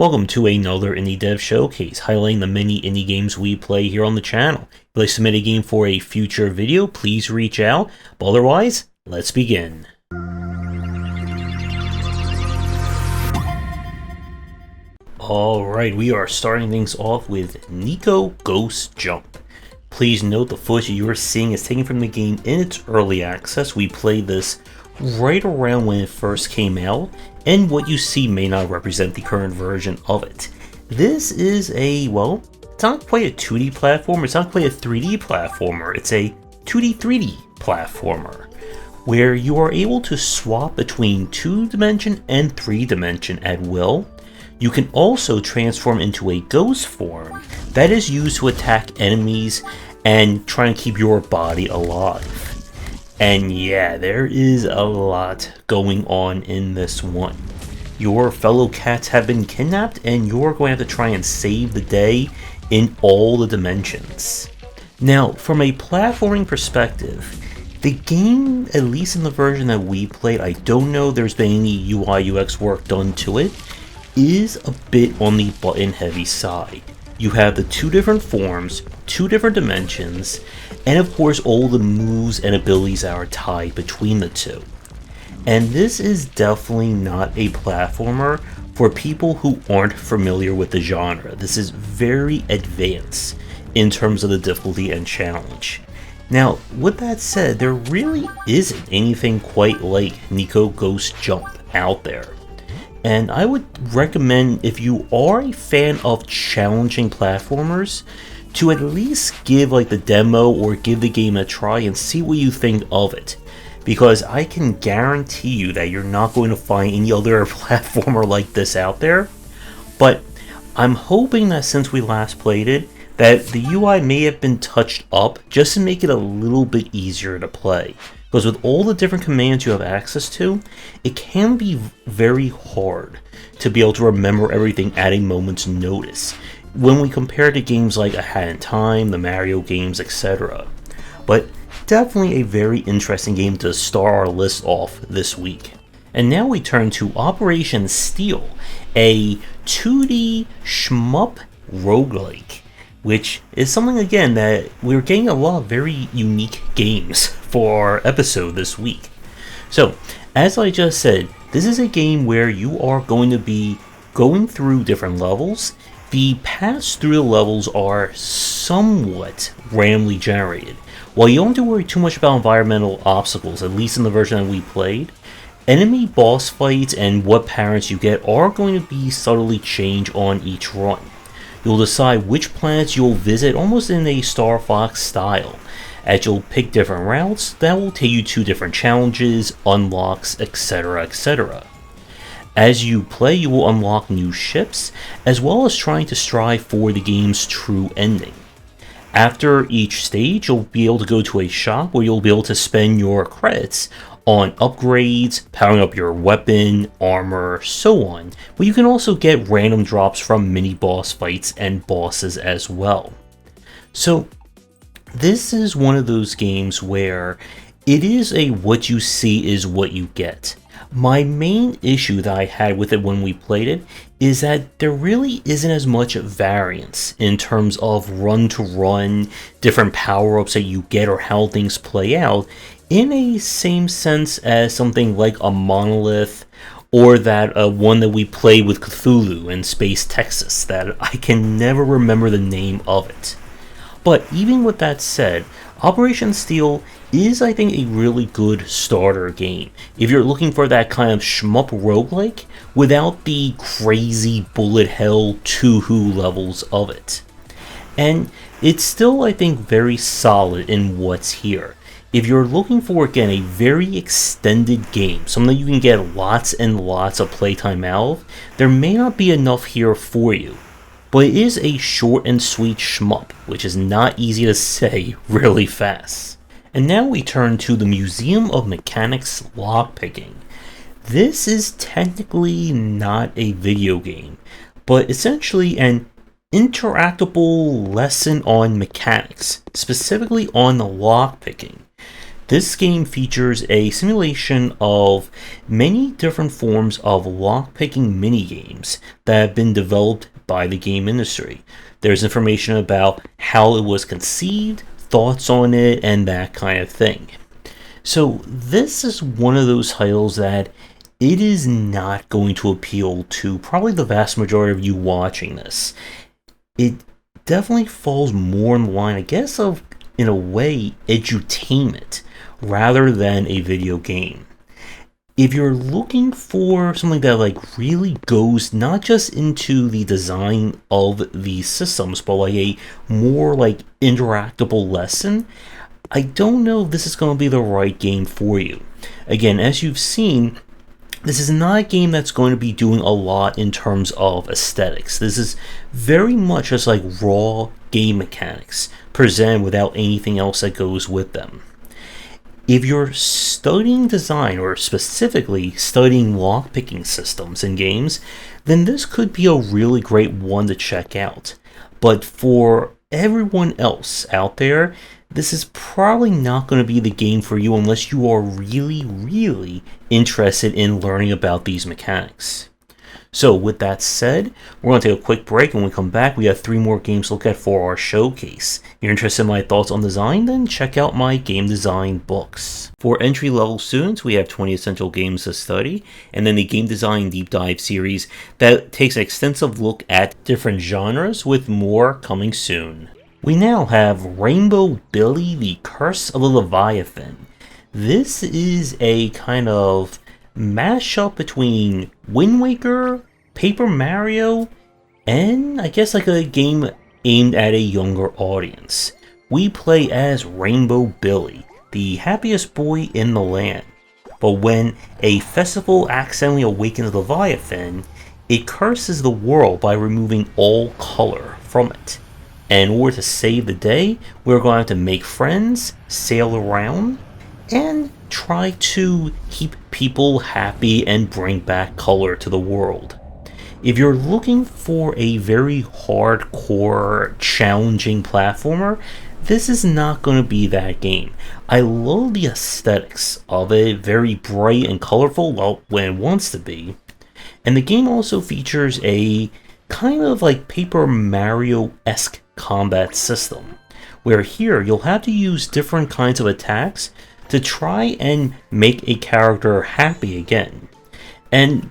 Welcome to another Indie Dev Showcase, highlighting the many indie games we play here on the channel. If you'd like to submit a game for a future video, please reach out. But otherwise, let's begin. Alright, we are starting things off with Neko Ghost Jump. Please note the footage you are seeing is taken from the game in its early access. We played this right around when it first came out, and what you see may not represent the current version of it. This is well, it's not quite a 2D platformer, it's not quite a 3D platformer, it's a 2D 3D platformer, where you are able to swap between 2-dimension and 3-dimension at will. You can also transform into a ghost form that is used to attack enemies and try and keep your body alive. And yeah, there is a lot going on in this one. Your fellow cats have been kidnapped and you're going to have to try and save the day in all the dimensions. Now, from a platforming perspective, the game, at least in the version that we played, I don't know there's been any UI UX work done to it, is a bit on the button heavy side. You have the two different forms, two different dimensions, and of course all the moves and abilities that are tied between the two. And this is definitely not a platformer for people who aren't familiar with the genre. This is very advanced in terms of the difficulty and challenge. Now, with that said, there really isn't anything quite like Neko Ghost Jump out there. And I would recommend, if you are a fan of challenging platformers, to at least give the demo or give the game a try and see what you think of it. Because I can guarantee you that you're not going to find any other platformer like this out there. But I'm hoping that since we last played it, that the UI may have been touched up just to make it a little bit easier to play. Because with all the different commands you have access to, it can be very hard to be able to remember everything at a moment's notice when we compare to games like A Hat in Time, the Mario games, etc. But definitely a very interesting game to start our list off this week. And now we turn to Operation Steel, a 2D shmup roguelike, which is something again that we're getting a lot of very unique games for our episode this week. So, as I just said, this is a game where you are going to be going through different levels. The paths through the levels are somewhat randomly generated. While you don't have to worry too much about environmental obstacles, at least in the version that we played, enemy boss fights and what patterns you get are going to be subtly changed on each run. You'll decide which planets you'll visit almost in a Star Fox style, as you'll pick different routes that will take you to different challenges, unlocks, etc, etc. As you play, you will unlock new ships, as well as trying to strive for the game's true ending. After each stage, you'll be able to go to a shop where you'll be able to spend your credits on upgrades, powering up your weapon, armor, so on, but you can also get random drops from mini boss fights and bosses as well. So this is one of those games where it is a what you see is what you get. My main issue that I had with it when we played it is that there really isn't as much variance in terms of run to run, different power-ups that you get or how things play out in a same sense as something like a Monolith or that one that we played with Cthulhu in Space Texas that I can never remember the name of it. But even with that said, Operation Steel is, I think, a really good starter game if you're looking for that kind of shmup roguelike without the crazy bullet hell 2-who levels of it. And it's still, I think, very solid in what's here. If you're looking for, again, a very extended game, something you can get lots and lots of playtime out of, there may not be enough here for you. But it is a short and sweet shmup, which is not easy to say really fast. And now we turn to the Museum of Mechanics Lockpicking. This is technically not a video game, but essentially an interactable lesson on mechanics, specifically on the lockpicking. This game features a simulation of many different forms of lockpicking minigames that have been developed by the game industry. There's information about how it was conceived, thoughts on it, and that kind of thing. So this is one of those titles that it is not going to appeal to probably the vast majority of you watching this. It definitely falls more in the line, I guess, of, in a way, edutainment rather than a video game. If you're looking for something that like really goes not just into the design of the systems, but like a more like interactable lesson, I don't know if this is going to be the right game for you. Again, as you've seen, this is not a game that's going to be doing a lot in terms of aesthetics. This is very much just like raw game mechanics presented without anything else that goes with them. If you're studying design, or specifically studying lockpicking systems in games, then this could be a really great one to check out. But for everyone else out there, this is probably not going to be the game for you unless you are really interested in learning about these mechanics. So with that said, we're going to take a quick break, and when we come back we have 3 more games to look at for our showcase. If you're interested in my thoughts on design, then check out my game design books. For entry-level students, we have 20 essential games to study, and then the game design deep dive series that takes an extensive look at different genres, with more coming soon. We now have Rainbow Billy: The Curse of the Leviathan. This is a kind of mashup between Wind Waker, Paper Mario, and I guess like a game aimed at a younger audience. We play as Rainbow Billy, the happiest boy in the land. But when a festival accidentally awakens Leviathan, it curses the world by removing all color from it. And in order to save the day, we're going to have to make friends, sail around, and try to keep people happy and bring back color to the world. If you're looking for a very hardcore, challenging platformer, this is not going to be that game. I love the aesthetics of it, very bright and colorful, well, when it wants to be. And the game also features a kind of like Paper Mario-esque combat system, where here you'll have to use different kinds of attacks to try and make a character happy again. And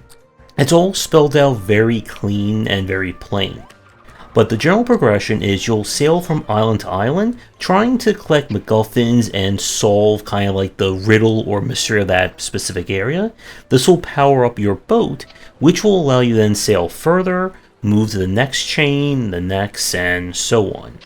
it's all spelled out very clean and very plain. But the general progression is you'll sail from island to island, trying to collect MacGuffins and solve kind of like the riddle or mystery of that specific area. This will power up your boat, which will allow you to then sail further, move to the next chain, the next, and so on.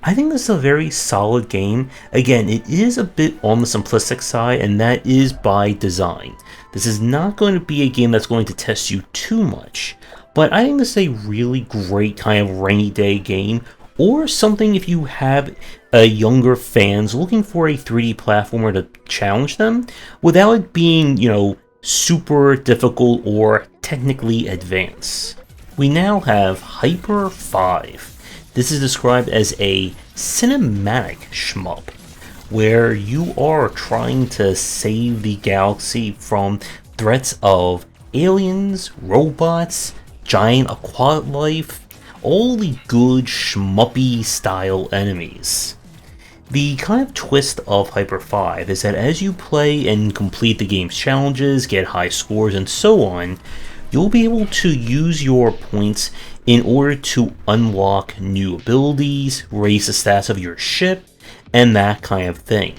I think this is a very solid game. Again, it is a bit on the simplistic side, and that is by design. This is not going to be a game that's going to test you too much, but I think this is a really great kind of rainy day game, or something if you have younger fans looking for a 3D platformer to challenge them without it being, super difficult or technically advanced. We now have Hyper 5. This is described as a cinematic shmup, where you are trying to save the galaxy from threats of aliens, robots, giant aquatic life, all the good shmuppy style enemies. The kind of twist of Hyper 5 is that as you play and complete the game's challenges, get high scores, and so on, you'll be able to use your points in order to unlock new abilities, raise the stats of your ship, and that kind of thing.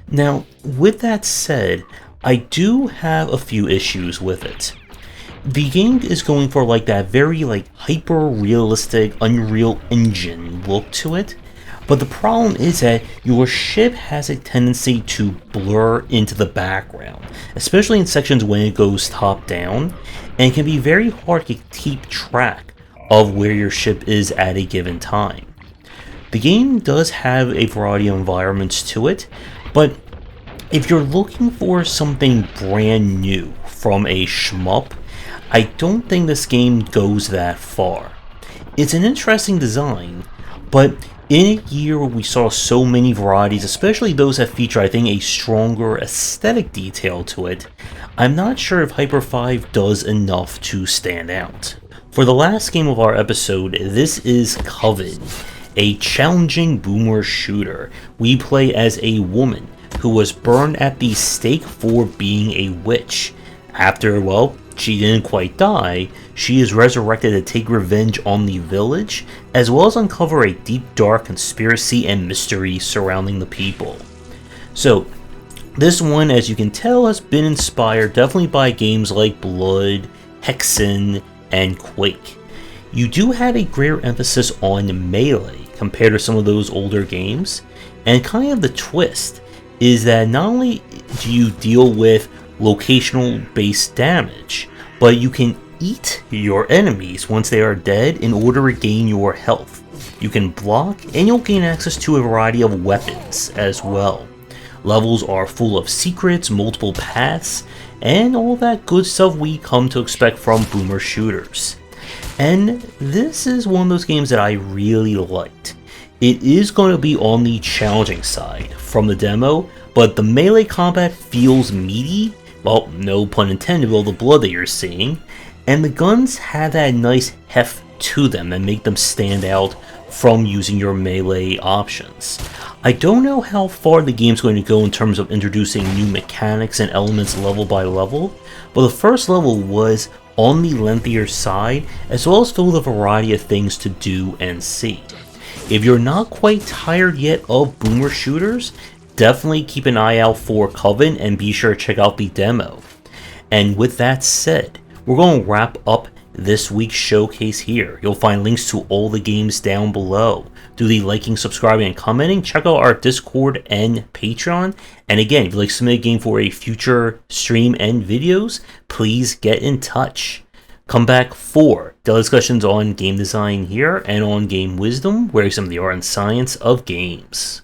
Now, with that said, I do have a few issues with it. The game is going for like that very hyper-realistic Unreal Engine look to it, but the problem is that your ship has a tendency to blur into the background, especially in sections when it goes top down, and it can be very hard to keep track of where your ship is at a given time. The game does have a variety of environments to it, but if you're looking for something brand new from a shmup, I don't think this game goes that far. It's an interesting design, but In a year where we saw so many varieties, especially those that feature, I think, a stronger aesthetic detail to it, I'm not sure if Hyper 5 does enough to stand out. For the last game of our episode, this is Coven, a challenging boomer shooter. We play as a woman who was burned at the stake for being a witch. After, well, she didn't quite die, she is resurrected to take revenge on the village, as well as uncover a deep dark conspiracy and mystery surrounding the people. So, this one, as you can tell, has been inspired definitely by games like Blood, Hexen, and Quake. You do have a greater emphasis on melee compared to some of those older games, and kind of the twist is that not only do you deal with locational based damage, but you can eat your enemies once they are dead in order to regain your health. You can block, and you'll gain access to a variety of weapons as well. Levels are full of secrets, multiple paths, and all that good stuff we come to expect from boomer shooters. And this is one of those games that I really liked. It is going to be on the challenging side from the demo, but the melee combat feels meaty, well, no pun intended with all the blood that you're seeing, and the guns have that nice heft to them that make them stand out from using your melee options. I don't know how far the game's going to go in terms of introducing new mechanics and elements level by level, but the first level was on the lengthier side, as well as filled with a variety of things to do and see. If you're not quite tired yet of boomer shooters, definitely keep an eye out for Coven and be sure to check out the demo. And with that said, we're going to wrap up this week's showcase here. You'll find links to all the games down below. Do the liking, subscribing, and commenting. Check out our Discord and Patreon. And again, if you'd like to submit a game for a future stream and videos, please get in touch. Come back for daily discussions on game design here and on game wisdom, where some of the art and science of games.